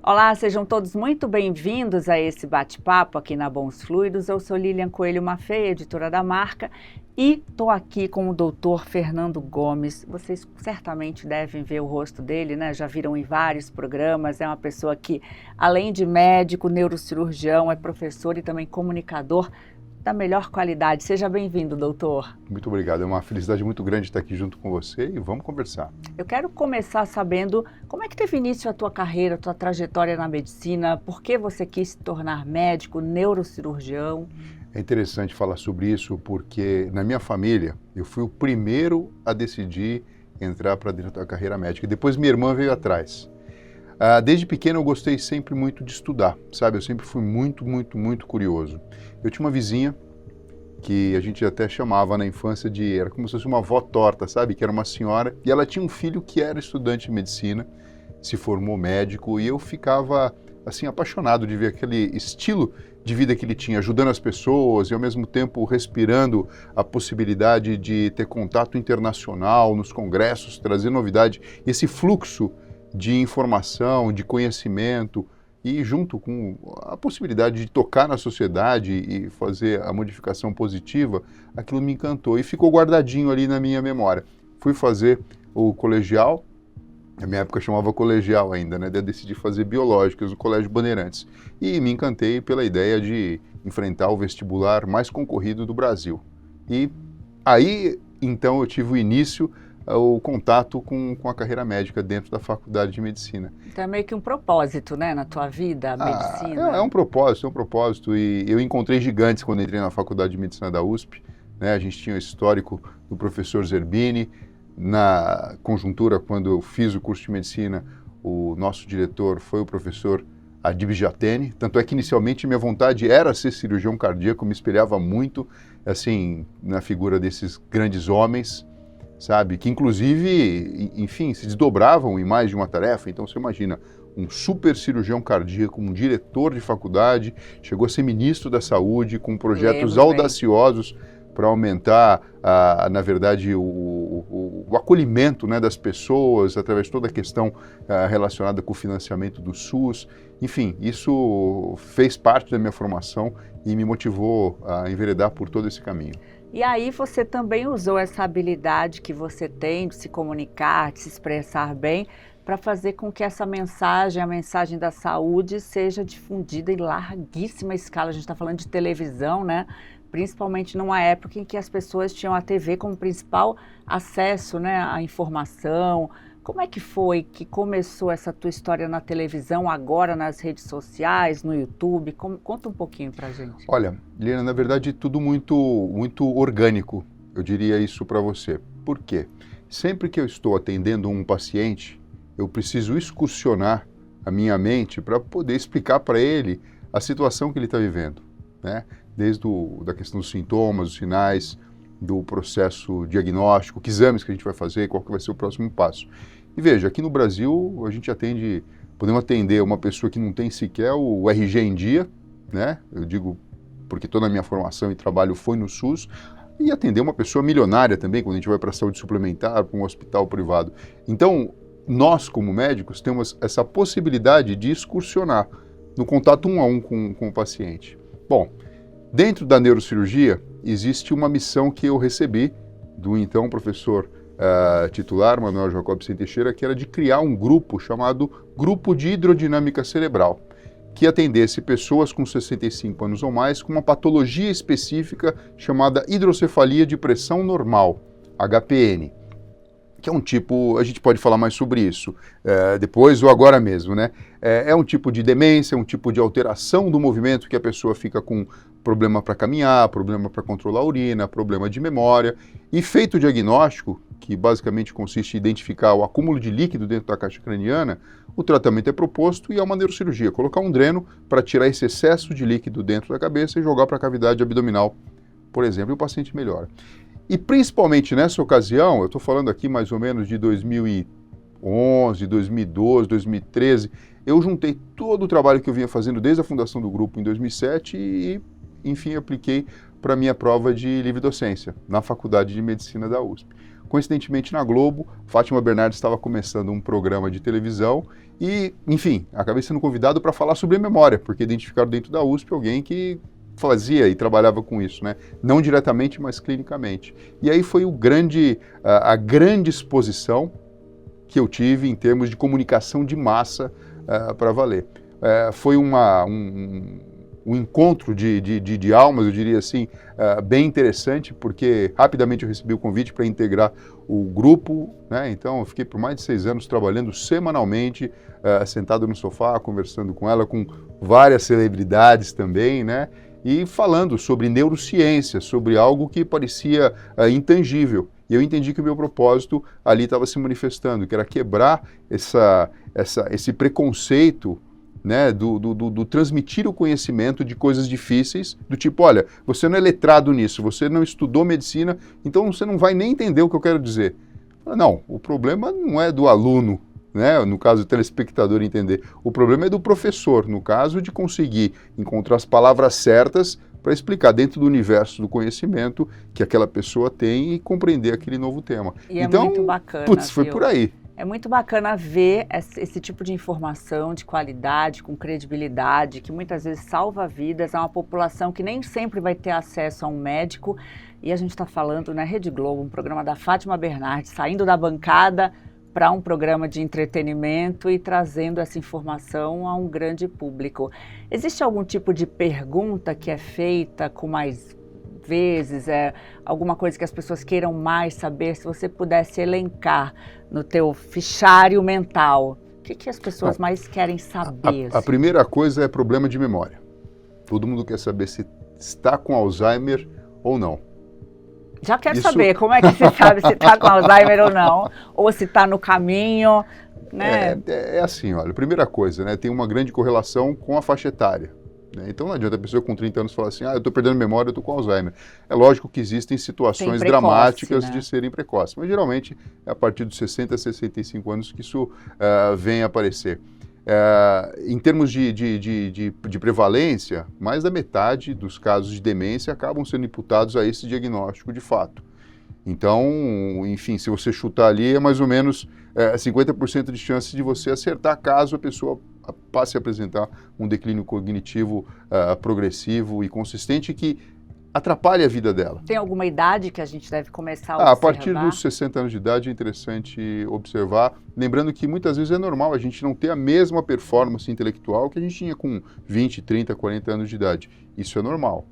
Olá, sejam todos muito bem-vindos a esse bate-papo aqui na Bons Fluidos. Eu sou Lilian Coelho Maffei, editora da marca, e estou aqui com o doutor Fernando Gomes. Vocês certamente devem ver o rosto dele, né? Já viram em vários programas. É uma pessoa que, além de médico, neurocirurgião, é professor e também comunicador da melhor qualidade. Seja bem-vindo, doutor. Muito obrigado, é uma felicidade muito grande estar aqui junto com você e vamos conversar. Eu quero começar sabendo como é que teve início a tua carreira, a tua trajetória na medicina, por que você quis se tornar médico, neurocirurgião? É interessante falar sobre isso porque na minha família eu fui o primeiro a decidir entrar para dentro da carreira médica e depois minha irmã veio atrás. Desde pequeno eu gostei sempre muito de estudar, sabe? Eu sempre fui muito curioso. Eu tinha uma vizinha que a gente até chamava na infância era como se fosse uma avó torta, sabe? Que era uma senhora e ela tinha um filho que era estudante de medicina, se formou médico e eu ficava assim apaixonado de ver aquele estilo de vida que ele tinha, ajudando as pessoas e ao mesmo tempo respirando a possibilidade de ter contato internacional nos congressos, trazer novidade, esse fluxo de informação, de conhecimento e junto com a possibilidade de tocar na sociedade e fazer a modificação positiva, aquilo me encantou e ficou guardadinho ali na minha memória. Fui fazer o colegial, na minha época chamava colegial ainda, né? Daí decidi fazer biológicas no Colégio Bandeirantes e me encantei pela ideia de enfrentar o vestibular mais concorrido do Brasil. E aí, então, eu tive o início o contato com a carreira médica dentro da faculdade de medicina. Então é meio que um propósito, né, na tua vida, a medicina? É um propósito, e eu encontrei gigantes quando entrei na faculdade de medicina da USP, né? A gente tinha o histórico do professor Zerbini, na conjuntura quando eu fiz o curso de medicina, o nosso diretor foi o professor Adib Jatene, tanto é que inicialmente minha vontade era ser cirurgião cardíaco, me espelhava muito, assim, na figura desses grandes homens, sabe, que inclusive, enfim, se desdobravam em mais de uma tarefa. Então você imagina, um super cirurgião cardíaco, um diretor de faculdade, chegou a ser ministro da saúde com projetos audaciosos para aumentar, na verdade, o acolhimento, né, das pessoas, através de toda a questão relacionada com o financiamento do SUS. Enfim, isso fez parte da minha formação e me motivou a enveredar por todo esse caminho. E aí você também usou essa habilidade que você tem de se comunicar, de se expressar bem, para fazer com que essa mensagem, a mensagem da saúde, seja difundida em larguíssima escala. A gente está falando de televisão, né? Principalmente numa época em que as pessoas tinham a TV como principal acesso, né, à informação. Como é que foi que começou essa tua história na televisão, agora nas redes sociais, no YouTube? Conta um pouquinho pra gente. Olha, Liliana, na verdade tudo muito orgânico, eu diria isso para você. Por quê? Sempre que eu estou atendendo um paciente, eu preciso excursionar a minha mente para poder explicar para ele a situação que ele está vivendo, né? Desde da questão dos sintomas, dos sinais, do processo diagnóstico, que exames que a gente vai fazer, qual que vai ser o próximo passo. E veja, aqui no Brasil a gente podemos atender uma pessoa que não tem sequer o RG em dia, né? Eu digo porque toda a minha formação e trabalho foi no SUS, e atender uma pessoa milionária também, quando a gente vai para a saúde suplementar, para um hospital privado. Então, nós como médicos temos essa possibilidade de excursionar no contato 1 a 1 com o paciente. Bom, dentro da neurocirurgia existe uma missão que eu recebi do então professor titular, Manuel Jacob Teixeira, que era de criar um grupo chamado Grupo de Hidrodinâmica Cerebral, que atendesse pessoas com 65 anos ou mais com uma patologia específica chamada hidrocefalia de pressão normal, HPN, que é um tipo, a gente pode falar mais sobre isso depois ou agora mesmo, né? É um tipo de demência, um tipo de alteração do movimento que a pessoa fica com problema para caminhar, problema para controlar a urina, problema de memória. E feito o diagnóstico, que basicamente consiste em identificar o acúmulo de líquido dentro da caixa craniana, o tratamento é proposto e é uma neurocirurgia, colocar um dreno para tirar esse excesso de líquido dentro da cabeça e jogar para a cavidade abdominal, por exemplo, e o paciente melhora. E principalmente nessa ocasião, eu estou falando aqui mais ou menos de 2011, 2012, 2013, eu juntei todo o trabalho que eu vinha fazendo desde a fundação do grupo em 2007 e, enfim, apliquei para a minha prova de livre docência na Faculdade de Medicina da USP. coincidentemente na Globo, Fátima Bernardes estava começando um programa de televisão e, enfim, acabei sendo convidado para falar sobre memória, porque identificaram dentro da USP alguém que fazia e trabalhava com isso, né? Não diretamente, mas clinicamente. E aí foi a grande exposição que eu tive em termos de comunicação de massa para valer. Foi um encontro de almas, eu diria assim, bem interessante, porque rapidamente eu recebi o convite para integrar o grupo, né? Então eu fiquei por mais de 6 anos trabalhando semanalmente, sentado no sofá, conversando com ela, com várias celebridades também, né? E falando sobre neurociência, sobre algo que parecia intangível. E eu entendi que o meu propósito ali estava se manifestando, que era quebrar esse preconceito, né, do transmitir o conhecimento de coisas difíceis, do tipo, olha, você não é letrado nisso, você não estudou medicina, então você não vai nem entender o que eu quero dizer. Não, o problema não é do aluno, né, no caso do telespectador entender, o problema é do professor, no caso de conseguir encontrar as palavras certas para explicar dentro do universo do conhecimento que aquela pessoa tem e compreender aquele novo tema. E então, muito bacana, putz, foi por aí. É muito bacana ver esse tipo de informação de qualidade, com credibilidade, que muitas vezes salva vidas a uma população que nem sempre vai ter acesso a um médico. E a gente está falando na Rede Globo, um programa da Fátima Bernardes, saindo da bancada para um programa de entretenimento e trazendo essa informação a um grande público. Existe algum tipo de pergunta que é feita com mais vezes, alguma coisa que as pessoas queiram mais saber? Se você pudesse elencar no teu fichário mental, o que as pessoas mais querem saber? A primeira coisa é problema de memória. Todo mundo quer saber se está com Alzheimer ou não. Já quero saber como é que você sabe se está com Alzheimer ou não, ou se está no caminho, né? É assim, olha, primeira coisa, né, tem uma grande correlação com a faixa etária. Então não adianta a pessoa com 30 anos falar assim, eu estou perdendo memória, eu estou com Alzheimer. É lógico que existem situações dramáticas, né, de serem precoces, mas geralmente é a partir dos 60, 65 anos que isso vem a aparecer. Em termos de prevalência, mais da metade dos casos de demência acabam sendo imputados a esse diagnóstico de fato. Então, enfim, se você chutar ali, é mais ou menos 50% de chance de você acertar caso a pessoa passe a apresentar um declínio cognitivo progressivo e consistente que atrapalha a vida dela. Tem alguma idade que a gente deve começar a observar? A partir dos 60 anos de idade é interessante observar, lembrando que muitas vezes é normal a gente não ter a mesma performance intelectual que a gente tinha com 20, 30, 40 anos de idade. Isso é normal,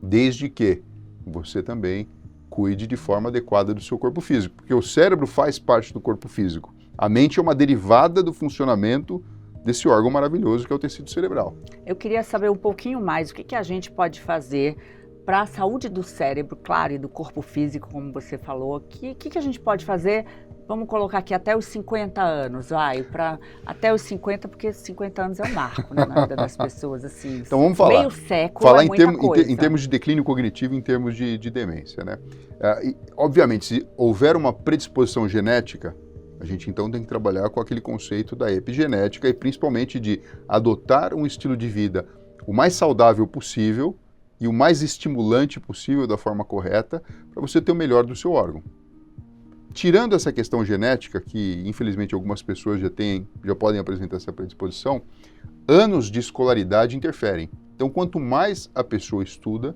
desde que você também cuide de forma adequada do seu corpo físico, porque o cérebro faz parte do corpo físico. A mente é uma derivada do funcionamento desse órgão maravilhoso que é o tecido cerebral. Eu queria saber um pouquinho mais o que a gente pode fazer para a saúde do cérebro, claro, e do corpo físico, como você falou. O que a gente pode fazer? Vamos colocar aqui até os 50 anos, até os 50, porque 50 anos é um marco, né, na vida das pessoas, assim. Então vamos falar. Meio século é muita coisa. Em termos de declínio cognitivo, em termos de demência, né? Obviamente, se houver uma predisposição genética, a gente então tem que trabalhar com aquele conceito da epigenética e principalmente de adotar um estilo de vida o mais saudável possível e o mais estimulante possível da forma correta para você ter o melhor do seu órgão. Tirando essa questão genética, que infelizmente algumas pessoas já podem apresentar essa predisposição, anos de escolaridade interferem. Então, quanto mais a pessoa estuda,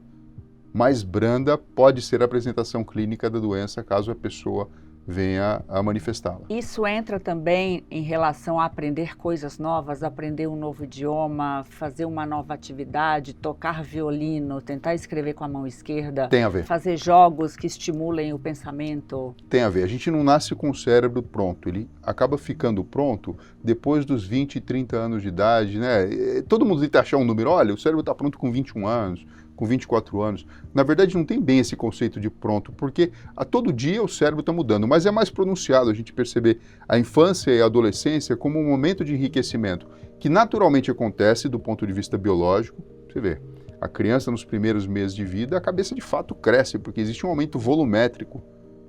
mais branda pode ser a apresentação clínica da doença, caso a pessoa venha a manifestá-la. Isso entra também em relação a aprender coisas novas, aprender um novo idioma, fazer uma nova atividade, tocar violino, tentar escrever com a mão esquerda. Tem a ver. Fazer jogos que estimulem o pensamento. Tem a ver. A gente não nasce com o cérebro pronto, ele acaba ficando pronto depois dos 20, 30 anos de idade, né? Todo mundo tenta achar um número, olha, o cérebro está pronto com 21 anos, com 24 anos. Na verdade, não tem bem esse conceito de pronto, porque a todo dia o cérebro está mudando, mas é mais pronunciado a gente perceber a infância e a adolescência como um momento de enriquecimento, que naturalmente acontece do ponto de vista biológico. Você vê, a criança nos primeiros meses de vida, a cabeça de fato cresce, porque existe um aumento volumétrico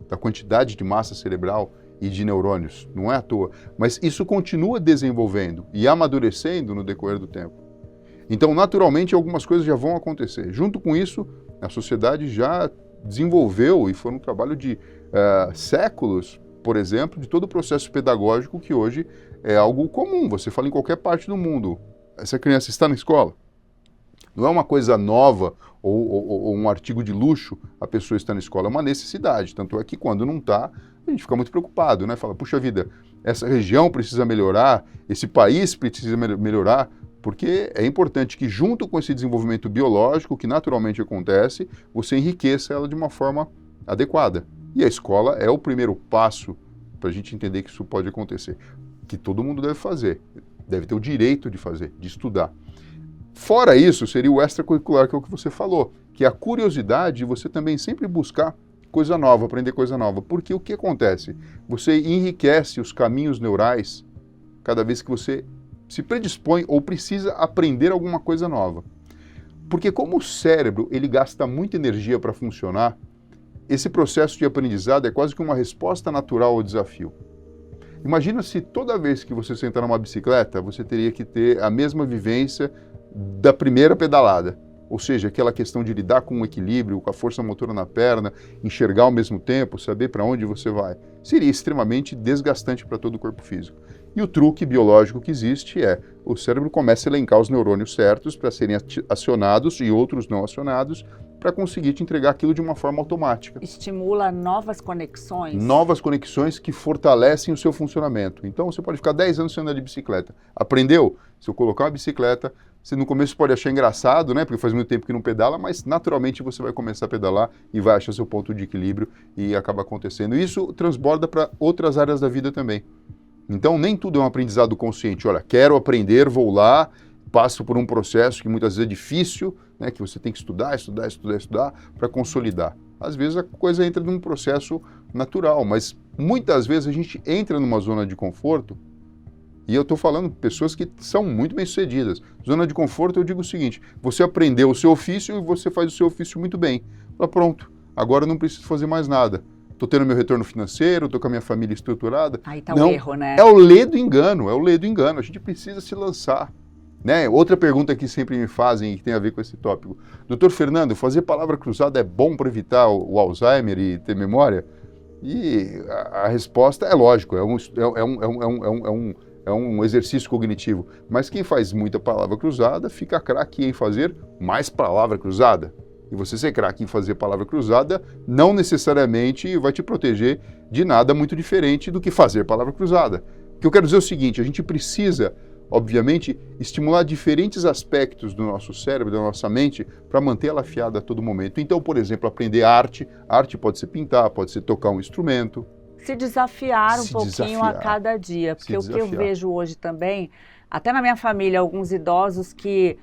da quantidade de massa cerebral e de neurônios, não é à toa. Mas isso continua desenvolvendo e amadurecendo no decorrer do tempo. Então, naturalmente, algumas coisas já vão acontecer. Junto com isso, a sociedade já desenvolveu, e foi um trabalho de séculos, por exemplo, de todo o processo pedagógico que hoje é algo comum. Você fala em qualquer parte do mundo. Essa criança está na escola? Não é uma coisa nova ou um artigo de luxo a pessoa estar na escola, é uma necessidade. Tanto é que quando não está, a gente fica muito preocupado, né? Fala, puxa vida, essa região precisa melhorar, esse país precisa melhorar, porque é importante que junto com esse desenvolvimento biológico, que naturalmente acontece, você enriqueça ela de uma forma adequada. E a escola é o primeiro passo para a gente entender que isso pode acontecer, que todo mundo deve fazer, deve ter o direito de fazer, de estudar. Fora isso, seria o extracurricular, que é o que você falou, que é a curiosidade de você também sempre buscar coisa nova, aprender coisa nova. Porque o que acontece? Você enriquece os caminhos neurais cada vez que você se predispõe ou precisa aprender alguma coisa nova. Porque como o cérebro ele gasta muita energia para funcionar, esse processo de aprendizado é quase que uma resposta natural ao desafio. Imagina se toda vez que você sentar numa bicicleta, você teria que ter a mesma vivência da primeira pedalada. Ou seja, aquela questão de lidar com o equilíbrio, com a força motora na perna, enxergar ao mesmo tempo, saber para onde você vai. Seria extremamente desgastante para todo o corpo físico. E o truque biológico que existe é o cérebro começa a elencar os neurônios certos para serem acionados e outros não acionados para conseguir te entregar aquilo de uma forma automática. Estimula novas conexões? Novas conexões que fortalecem o seu funcionamento. Então você pode ficar 10 anos sem andar de bicicleta. Aprendeu? Se eu colocar uma bicicleta, você no começo pode achar engraçado, né? Porque faz muito tempo que não pedala, mas naturalmente você vai começar a pedalar e vai achar seu ponto de equilíbrio e acaba acontecendo. Isso transborda para outras áreas da vida também. Então nem tudo é um aprendizado consciente. Olha, quero aprender, vou lá, passo por um processo que muitas vezes é difícil, né? Que você tem que estudar para consolidar. Às vezes a coisa entra num processo natural, mas muitas vezes a gente entra numa zona de conforto. E eu estou falando de pessoas que são muito bem-sucedidas. Zona de conforto, eu digo o seguinte, você aprendeu o seu ofício e você faz o seu ofício muito bem. Fala, pronto, agora eu não preciso fazer mais nada. Estou tendo meu retorno financeiro, estou com a minha família estruturada. Aí está o erro, né? É o lê do engano, a gente precisa se lançar. Né? Outra pergunta que sempre me fazem e que tem a ver com esse tópico. Doutor Fernando, fazer palavra cruzada é bom para evitar o Alzheimer e ter memória? E a resposta é lógico, é um exercício cognitivo, mas quem faz muita palavra cruzada fica craque em fazer mais palavra cruzada. E você ser craque em fazer palavra cruzada não necessariamente vai te proteger de nada muito diferente do que fazer palavra cruzada. O que eu quero dizer é o seguinte, a gente precisa, obviamente, estimular diferentes aspectos do nosso cérebro, da nossa mente, para manter ela afiada a todo momento. Então, por exemplo, aprender arte pode ser pintar, pode ser tocar um instrumento. Se desafiar um pouquinho a cada dia, porque o que eu vejo hoje também, até na minha família, alguns idosos que,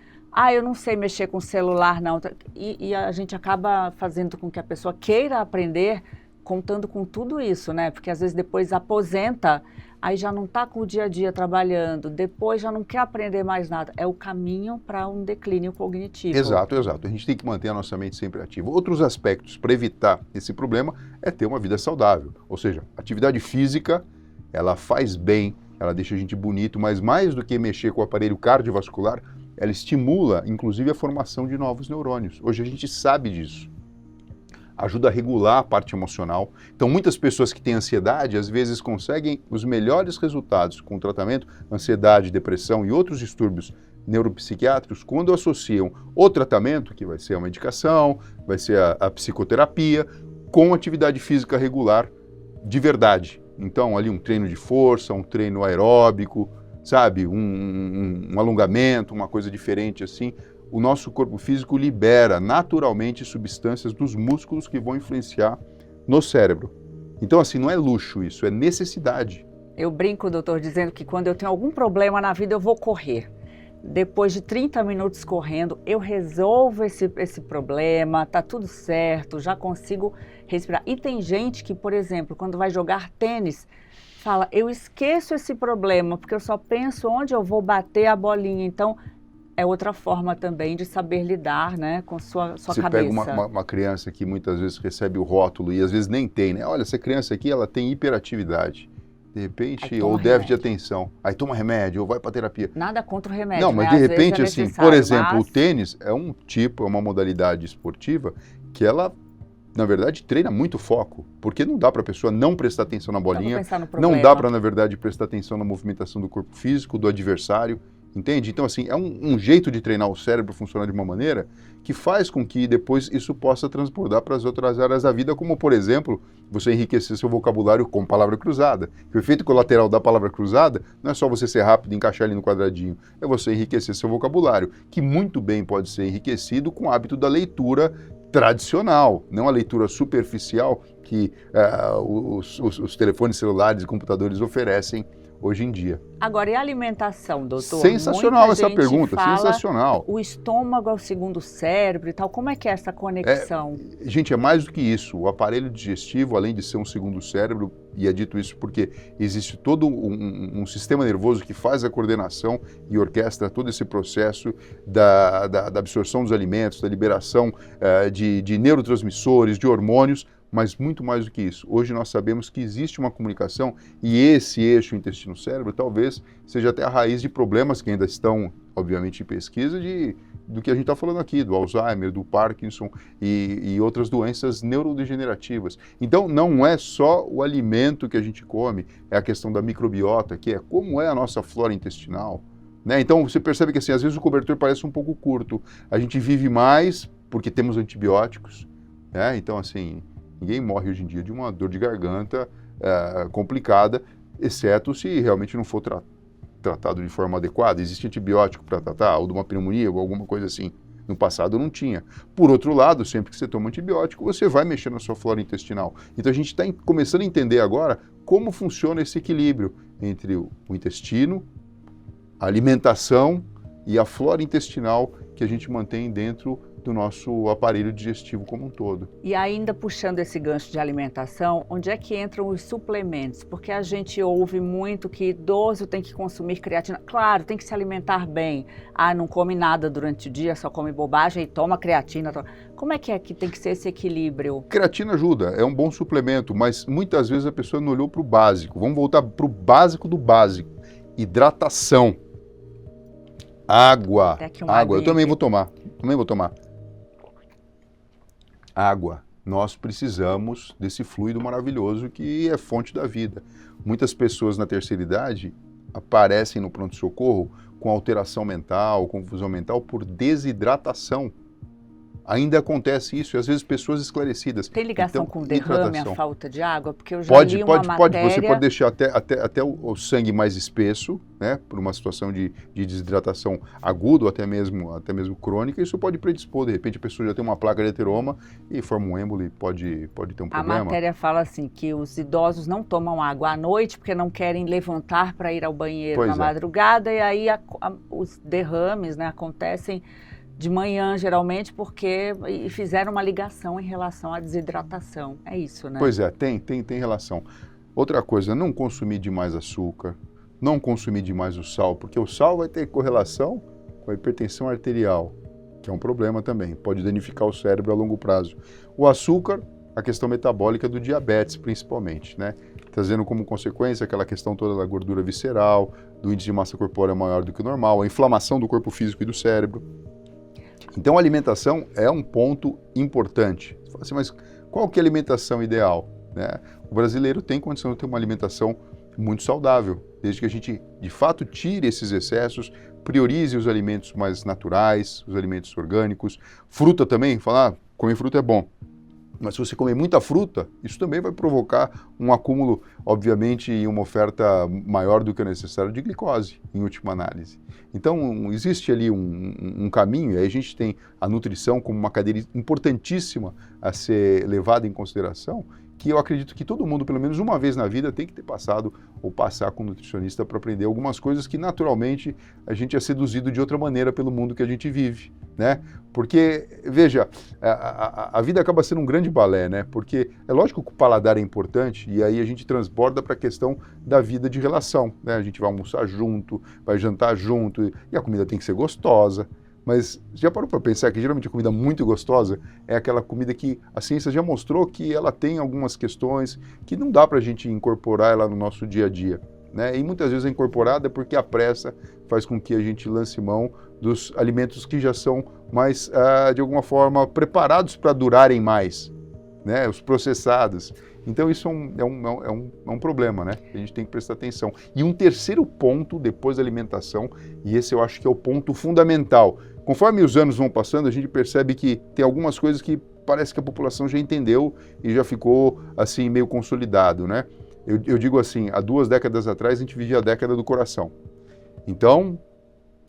eu não sei mexer com celular não, e a gente acaba fazendo com que a pessoa queira aprender, contando com tudo isso, né? Porque às vezes depois aposenta, aí já não está com o dia a dia trabalhando, depois já não quer aprender mais nada. É o caminho para um declínio cognitivo. Exato. A gente tem que manter a nossa mente sempre ativa. Outros aspectos para evitar esse problema é ter uma vida saudável. Ou seja, atividade física, ela faz bem, ela deixa a gente bonito, mas mais do que mexer com o aparelho cardiovascular, ela estimula, inclusive, a formação de novos neurônios. Hoje a gente sabe disso. Ajuda a regular a parte emocional. Então, muitas pessoas que têm ansiedade, às vezes conseguem os melhores resultados com o tratamento, ansiedade, depressão e outros distúrbios neuropsiquiátricos, quando associam o tratamento, que vai ser a medicação, vai ser a psicoterapia, com atividade física regular de verdade. Então, ali um treino de força, um treino aeróbico, sabe, um alongamento, uma coisa diferente assim. O nosso corpo físico libera naturalmente substâncias dos músculos que vão influenciar no cérebro. Então, assim, não é luxo isso, é necessidade. Eu brinco, doutor, dizendo que quando eu tenho algum problema na vida, eu vou correr. Depois de 30 minutos correndo, eu resolvo esse problema, tá tudo certo, já consigo respirar. E tem gente que, por exemplo, quando vai jogar tênis, fala, eu esqueço esse problema, porque eu só penso onde eu vou bater a bolinha. Então, é outra forma também de saber lidar, né, com sua cabeça. Você pega uma criança que muitas vezes recebe o rótulo e às vezes nem tem, né? Olha, essa criança aqui, ela tem hiperatividade. De repente, ou déficit de atenção. Aí toma remédio, ou vai para terapia. Nada contra o remédio, não, mas né? De repente, assim, por exemplo, o tênis é uma modalidade esportiva que ela na verdade, treina muito foco, porque não dá para a pessoa não prestar atenção na bolinha, não dá para, na verdade, prestar atenção na movimentação do corpo físico, do adversário, entende? Então, assim, é um jeito de treinar o cérebro funcionar de uma maneira que faz com que depois isso possa transbordar para as outras áreas da vida, como, por exemplo, você enriquecer seu vocabulário com palavra cruzada. O efeito colateral da palavra cruzada não é só você ser rápido e encaixar ele no quadradinho, é você enriquecer seu vocabulário, que muito bem pode ser enriquecido com o hábito da leitura tradicional, não a leitura superficial que os telefones celulares e computadores oferecem hoje em dia. Agora, e a alimentação, doutor? Sensacional Muita essa gente pergunta, fala, sensacional. O estômago é o segundo cérebro e tal, como é que é essa conexão? Gente, é mais do que isso. O aparelho digestivo, além de ser um segundo cérebro, e é dito isso porque existe todo um sistema nervoso que faz a coordenação e orquestra todo esse processo da absorção dos alimentos, da liberação de neurotransmissores, de hormônios, mas muito mais do que isso. Hoje nós sabemos que existe uma comunicação e esse eixo intestino-cérebro talvez seja até a raiz de problemas que ainda estão, obviamente, em pesquisa do que a gente está falando aqui, do Alzheimer, do Parkinson e outras doenças neurodegenerativas. Então, não é só o alimento que a gente come, é a questão da microbiota, que é como é a nossa flora intestinal, né? Então, você percebe que, assim, às vezes o cobertor parece um pouco curto. A gente vive mais porque temos antibióticos, né? Então, assim, ninguém morre hoje em dia de uma dor de garganta complicada, exceto se realmente não for tratado de forma adequada. Existe antibiótico para tratar, ou de uma pneumonia, ou alguma coisa assim. No passado não tinha. Por outro lado, sempre que você toma antibiótico, você vai mexer na sua flora intestinal. Então a gente está começando a entender agora como funciona esse equilíbrio entre o intestino, a alimentação e a flora intestinal que a gente mantém dentro do nosso aparelho digestivo como um todo. E ainda puxando esse gancho de alimentação, onde é que entram os suplementos? Porque a gente ouve muito que idoso tem que consumir creatina. Claro, tem que se alimentar bem. Ah, não come nada durante o dia, só come bobagem e toma creatina. Como é que tem que ser esse equilíbrio? Creatina ajuda, é um bom suplemento, mas muitas vezes a pessoa não olhou para o básico. Vamos voltar para o básico do básico. Hidratação. Água. Água. Eu também vou tomar. Água. Nós precisamos desse fluido maravilhoso que é fonte da vida. Muitas pessoas na terceira idade aparecem no pronto-socorro com alteração mental, confusão mental por desidratação. Ainda acontece isso, e às vezes pessoas esclarecidas. Tem ligação com derrame, a falta de água? Porque eu já pode, li uma matéria... Você pode deixar até o sangue mais espesso, né, por uma situação de desidratação aguda ou até mesmo crônica. Isso pode predispor, de repente a pessoa já tem uma placa de ateroma e forma um êmbolo e pode ter um problema. A matéria fala assim, que os idosos não tomam água à noite porque não querem levantar para ir ao banheiro na madrugada, e aí os derrames, né, acontecem de manhã, geralmente, porque fizeram uma ligação em relação à desidratação. É isso, né? Pois é, tem relação. Outra coisa, não consumir demais açúcar, não consumir demais o sal, porque o sal vai ter correlação com a hipertensão arterial, que é um problema também, pode danificar o cérebro a longo prazo. O açúcar, a questão metabólica do diabetes, principalmente, né? Trazendo como consequência aquela questão toda da gordura visceral, do índice de massa corpórea maior do que o normal, a inflamação do corpo físico e do cérebro. Então, a alimentação é um ponto importante. Você fala assim, mas qual que é a alimentação ideal, né? O brasileiro tem condição de ter uma alimentação muito saudável, desde que a gente, de fato, tire esses excessos, priorize os alimentos mais naturais, os alimentos orgânicos. Fruta também, comer fruta é bom. Mas se você comer muita fruta, isso também vai provocar um acúmulo, obviamente, e uma oferta maior do que o necessário de glicose, em última análise. Então, existe ali um caminho, e aí a gente tem a nutrição como uma cadeira importantíssima a ser levada em consideração, que eu acredito que todo mundo, pelo menos uma vez na vida, tem que ter passado ou passar com um nutricionista para aprender algumas coisas que, naturalmente, a gente é seduzido de outra maneira pelo mundo que a gente vive, né? Porque, veja, a vida acaba sendo um grande balé, né? Porque é lógico que o paladar é importante e aí a gente transborda para a questão da vida de relação, né? A gente vai almoçar junto, vai jantar junto e a comida tem que ser gostosa. Mas já parou para pensar que geralmente a comida muito gostosa é aquela comida que a ciência já mostrou que ela tem algumas questões que não dá para a gente incorporar ela no nosso dia a dia, né? E muitas vezes é incorporada porque a pressa faz com que a gente lance mão dos alimentos que já são mais, de alguma forma, preparados para durarem mais. né? Os processados. Então isso é um problema, né? A gente tem que prestar atenção. E um terceiro ponto depois da alimentação, e esse eu acho que é o ponto fundamental. Conforme os anos vão passando, a gente percebe que tem algumas coisas que parece que a população já entendeu e já ficou assim meio consolidado, né? Eu digo assim, há 2 décadas atrás a gente vivia a década do coração. Então,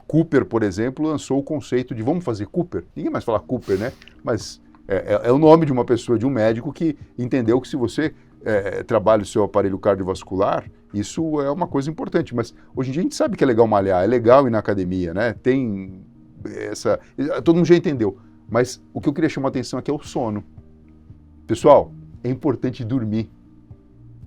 Cooper, por exemplo, lançou o conceito de vamos fazer Cooper. Ninguém mais fala Cooper, né? Mas é o nome de uma pessoa, de um médico que entendeu que se você trabalha o seu aparelho cardiovascular, isso é uma coisa importante. Mas hoje em dia a gente sabe que é legal malhar, é legal ir na academia, né? Tem essa... Todo mundo já entendeu. Mas o que eu queria chamar a atenção aqui é o sono. Pessoal, é importante dormir.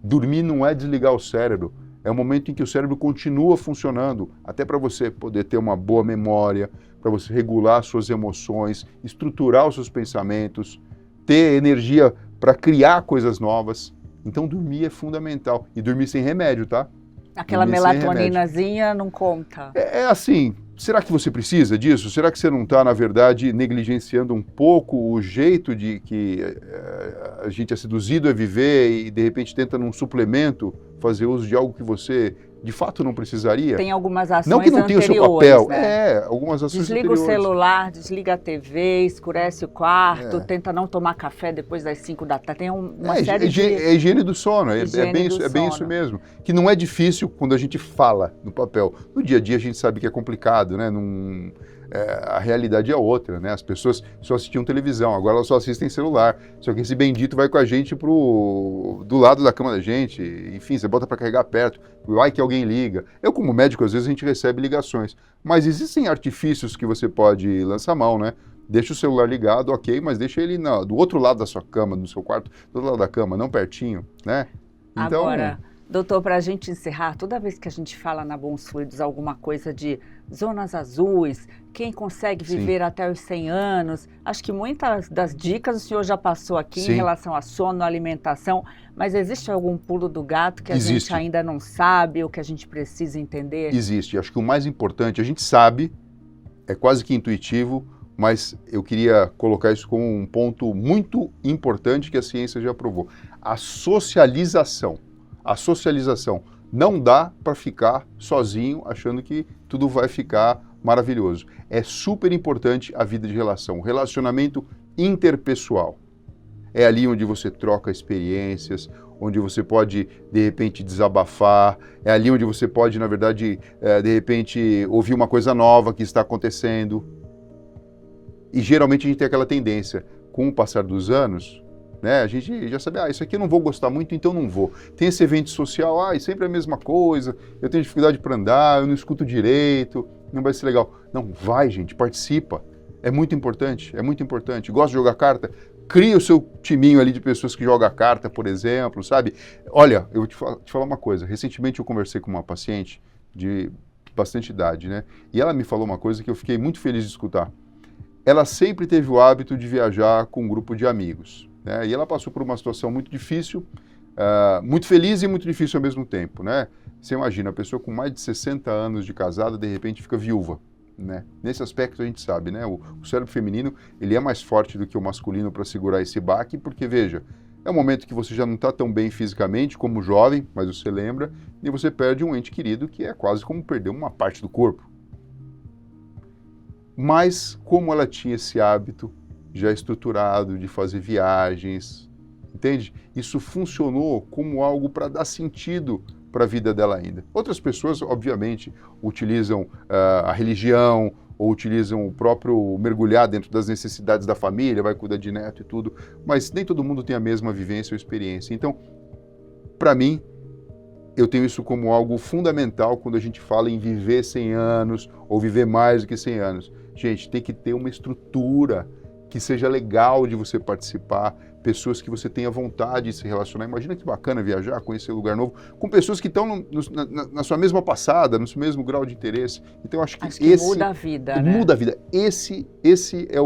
Dormir não é desligar o cérebro. É um momento em que o cérebro continua funcionando, até para você poder ter uma boa memória, para você regular suas emoções, estruturar os seus pensamentos, ter energia para criar coisas novas. Então dormir é fundamental. E dormir sem remédio, tá? Aquela melatoninazinha não conta. É assim, será que você precisa disso? Será que você não está, na verdade, negligenciando um pouco o jeito de que a gente é seduzido a viver e, de repente, tenta num suplemento fazer uso de algo que você, de fato, não precisaria? Tem algumas ações não que não tenha o seu papel, né? Algumas ações desliga anteriores. o celular, desliga a TV, escurece o quarto, tenta não tomar café depois das 5 da tarde. Tem uma série de... É higiene do sono, é bem isso sono. mesmo. Que não é difícil quando a gente fala no papel. No dia a dia a gente sabe que é complicado, né? A realidade é outra, né? As pessoas só assistiam televisão, agora elas só assistem celular. Só que esse bendito vai com a gente do lado da cama da gente. Enfim, você bota para carregar perto, vai que alguém liga. Eu, como médico, às vezes a gente recebe ligações. Mas existem artifícios que você pode lançar mão, né? Deixa o celular ligado, ok, mas deixa ele do outro lado da sua cama, do seu quarto, do outro lado da cama, não pertinho, né? Então... Agora, doutor, para a gente encerrar, toda vez que a gente fala na Bons Fluidos alguma coisa de zonas azuis, quem consegue viver até os 100 anos, acho que muitas das dicas o senhor já passou aqui em relação a sono, alimentação, mas existe algum pulo do gato que a gente ainda não sabe ou que a gente precisa entender? Existe. Acho que o mais importante, a gente sabe, é quase que intuitivo, mas eu queria colocar isso como um ponto muito importante que a ciência já provou. A socialização. A socialização. Não dá para ficar sozinho achando que tudo vai ficar maravilhoso. É super importante a vida de relação, o relacionamento interpessoal. É ali onde você troca experiências, onde você pode, de repente, desabafar, é ali onde você pode, na verdade, de repente, ouvir uma coisa nova que está acontecendo. E geralmente a gente tem aquela tendência, com o passar dos anos, né, a gente já sabe, isso aqui eu não vou gostar muito, então não vou. Tem esse evento social, sempre é a mesma coisa, eu tenho dificuldade para andar, eu não escuto direito, não vai ser legal. Não, vai, gente, participa. É muito importante, é muito importante. Gosta de jogar carta? Cria o seu timinho ali de pessoas que jogam carta, por exemplo, sabe? Olha, eu vou te falar uma coisa. Recentemente eu conversei com uma paciente de bastante idade, né? E ela me falou uma coisa que eu fiquei muito feliz de escutar. Ela sempre teve o hábito de viajar com um grupo de amigos, né? E ela passou por uma situação muito difícil, muito feliz e muito difícil ao mesmo tempo, né? Você imagina, a pessoa com mais de 60 anos de casada, de repente fica viúva, né? Nesse aspecto a gente sabe, né? O cérebro feminino, ele é mais forte do que o masculino para segurar esse baque, porque, veja, é um momento que você já não está tão bem fisicamente como jovem, mas você lembra, e você perde um ente querido que é quase como perder uma parte do corpo. Mas como ela tinha esse hábito já estruturado de fazer viagens, entende? Isso funcionou como algo para dar sentido para a vida dela ainda. Outras pessoas, obviamente, utilizam a religião ou utilizam o próprio mergulhar dentro das necessidades da família, vai cuidar de neto e tudo, mas nem todo mundo tem a mesma vivência ou experiência. Então, para mim, eu tenho isso como algo fundamental quando a gente fala em viver 100 anos ou viver mais do que 100 anos. Gente, tem que ter uma estrutura que seja legal de você participar, pessoas que você tenha vontade de se relacionar. Imagina que bacana viajar, conhecer lugar novo, com pessoas que estão na sua mesma passada, no seu mesmo grau de interesse. Então, acho que esse... muda a vida, né? Muda a vida. Esse é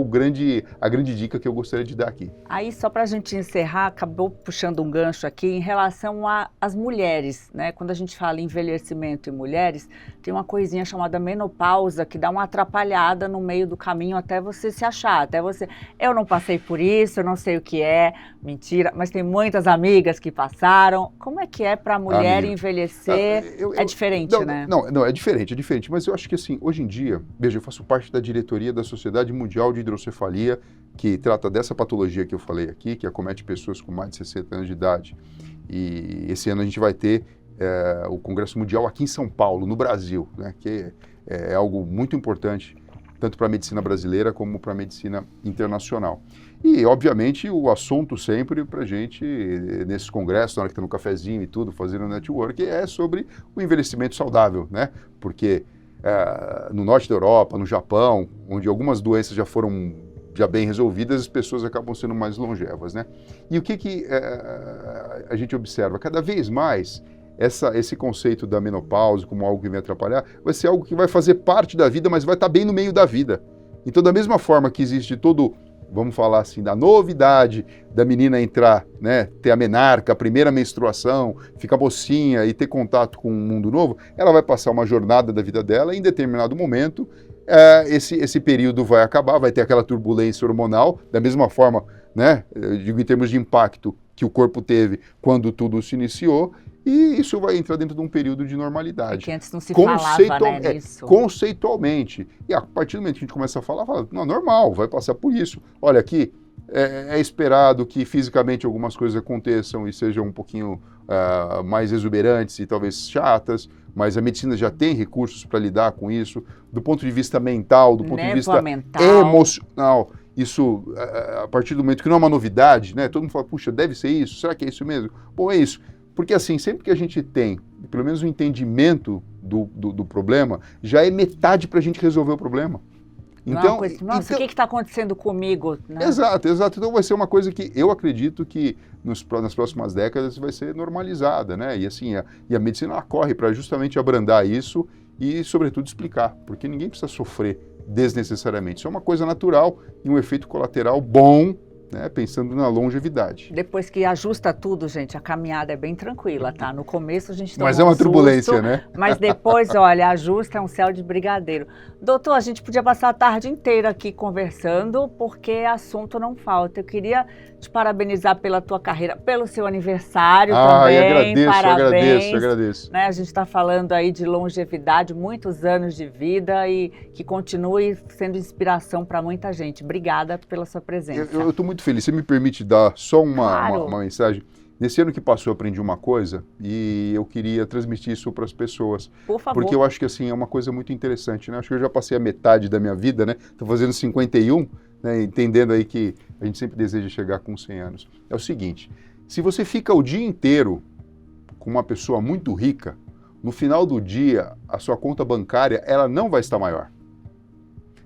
a grande dica que eu gostaria de dar aqui. Aí, só para a gente encerrar, acabou puxando um gancho aqui em relação às mulheres, né? Quando a gente fala em envelhecimento em mulheres, tem uma coisinha chamada menopausa que dá uma atrapalhada no meio do caminho até você se achar, até você... Eu não passei por isso, eu não sei o que é. é. Mentira, mas tem muitas amigas que passaram. Como é que é para a mulher envelhecer? É diferente, né? Não, é diferente. Mas eu acho que assim, hoje em dia, veja, eu faço parte da diretoria da Sociedade Mundial de Hidrocefalia, que trata dessa patologia que eu falei aqui, que acomete pessoas com mais de 60 anos de idade. E esse ano a gente vai ter o Congresso Mundial aqui em São Paulo, no Brasil, né, que é algo muito importante, tanto para a medicina brasileira como para a medicina internacional. E, obviamente, o assunto sempre para a gente, nesses congressos, na hora que está no cafezinho e tudo, fazendo network, é sobre o envelhecimento saudável, né? Porque no norte da Europa, no Japão, onde algumas doenças já foram bem resolvidas, as pessoas acabam sendo mais longevas, né? E o que a gente observa? Cada vez mais, esse conceito da menopausa como algo que vem atrapalhar, vai ser algo que vai fazer parte da vida, mas vai estar bem no meio da vida. Então, da mesma forma que existe todo, vamos falar assim, da novidade da menina entrar, né, ter a menarca, a primeira menstruação, ficar mocinha e ter contato com um mundo novo, ela vai passar uma jornada da vida dela e em determinado momento esse período vai acabar, vai ter aquela turbulência hormonal, da mesma forma, né, eu digo em termos de impacto que o corpo teve quando tudo se iniciou, e isso vai entrar dentro de um período de normalidade. Que antes não se falava, né, nisso. Conceitualmente. E a partir do momento que a gente começa a falar, não, normal, vai passar por isso. Olha aqui, é esperado que fisicamente algumas coisas aconteçam e sejam um pouquinho mais exuberantes e talvez chatas, mas a medicina já tem recursos para lidar com isso, do ponto de vista mental, do ponto de vista emocional. Isso, a partir do momento que não é uma novidade, né? Todo mundo fala, puxa, deve ser isso? Será que é isso mesmo? Bom, é isso. Porque assim, sempre que a gente tem, pelo menos o entendimento do problema, já é metade para a gente resolver o problema. Então, nossa, o que está acontecendo comigo? Né? Exato. Então vai ser uma coisa que eu acredito que nas próximas décadas vai ser normalizada, né? E assim, a medicina ela corre para justamente abrandar isso e, sobretudo, explicar, porque ninguém precisa sofrer desnecessariamente. Isso é uma coisa natural e um efeito colateral bom, né, pensando na longevidade. Depois que ajusta tudo, gente, a caminhada é bem tranquila, tá? No começo a gente toma Mas é uma turbulência, susto, né? Mas depois, olha, ajusta, é um céu de brigadeiro. Doutor, a gente podia passar a tarde inteira aqui conversando, porque assunto não falta. Eu queria te parabenizar pela tua carreira, pelo seu aniversário também. Agradeço. Né? A gente está falando aí de longevidade, muitos anos de vida e que continue sendo inspiração para muita gente. Obrigada pela sua presença. Eu estou muito feliz. Você me permite dar só Claro. uma mensagem? Nesse ano que passou, eu aprendi uma coisa e eu queria transmitir isso para as pessoas. Por favor. Porque eu acho que assim, é uma coisa muito interessante, né? Acho que eu já passei a metade da minha vida, né? Estou fazendo 51, né? Entendendo aí que a gente sempre deseja chegar com 100 anos. É o seguinte, se você fica o dia inteiro com uma pessoa muito rica, no final do dia, a sua conta bancária, ela não vai estar maior.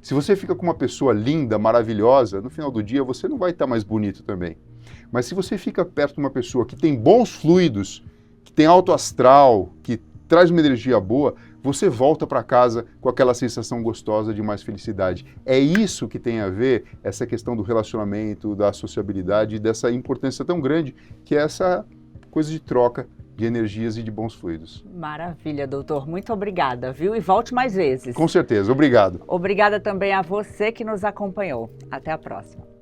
Se você fica com uma pessoa linda, maravilhosa, no final do dia você não vai estar mais bonito também. Mas se você fica perto de uma pessoa que tem bons fluidos, que tem alto astral, que traz uma energia boa, você volta para casa com aquela sensação gostosa de mais felicidade. É isso que tem a ver essa questão do relacionamento, da sociabilidade e dessa importância tão grande que é essa coisa de troca de energias e de bons fluidos. Maravilha, doutor. Muito obrigada, viu? E volte mais vezes. Com certeza. Obrigado. Obrigada também a você que nos acompanhou. Até a próxima.